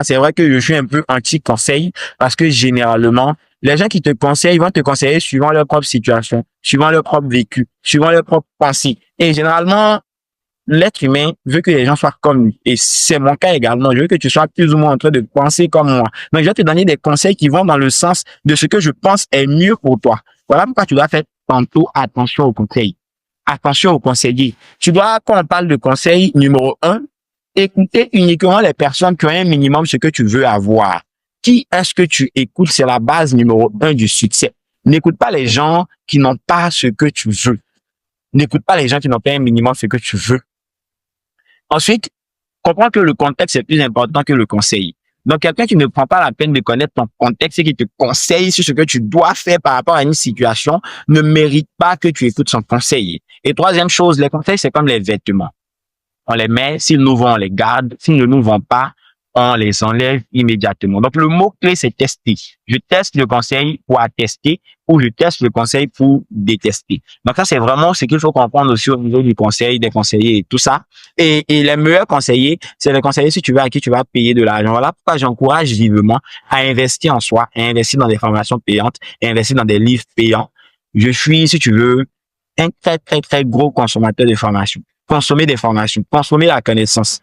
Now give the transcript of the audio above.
c'est vrai que je suis un peu anti-conseil parce que généralement, les gens qui te conseillent vont te conseiller suivant leur propre situation, suivant leur propre vécu, suivant leur propre pensée. Et généralement, l'être humain veut que les gens soient comme lui. Et c'est mon cas également. Je veux que tu sois plus ou moins en train de penser comme moi. Donc, je vais te donner des conseils qui vont dans le sens de ce que je pense est mieux pour toi. Voilà pourquoi tu dois faire tantôt attention aux conseils. Attention aux conseillers. Tu dois, quand on parle de conseil numéro un, écouter uniquement les personnes qui ont un minimum ce que tu veux avoir. Qui est-ce que tu écoutes? C'est la base numéro un du succès. N'écoute pas les gens qui n'ont pas ce que tu veux. N'écoute pas les gens qui n'ont pas un minimum ce que tu veux. Ensuite, comprends que le contexte est plus important que le conseil. Donc, quelqu'un qui ne prend pas la peine de connaître ton contexte et qui te conseille sur ce que tu dois faire par rapport à une situation ne mérite pas que tu écoutes son conseil. Et troisième chose, les conseils, c'est comme les vêtements. On les met, s'ils nous vont, on les garde. S'ils ne nous vont pas, on les enlève immédiatement. Donc, le mot-clé, c'est tester. Je teste le conseil pour attester ou je teste le conseil pour détester. Donc, ça, c'est vraiment ce qu'il faut comprendre aussi au niveau du conseil, des conseillers et tout ça. Et les meilleurs conseillers, c'est les conseillers, si tu veux, à qui tu vas payer de l'argent. Voilà pourquoi j'encourage vivement à investir en soi, à investir dans des formations payantes, à investir dans des livres payants. Je suis, si tu veux, un très, très, très gros consommateur de formations. Consommer des formations, consommer la connaissance.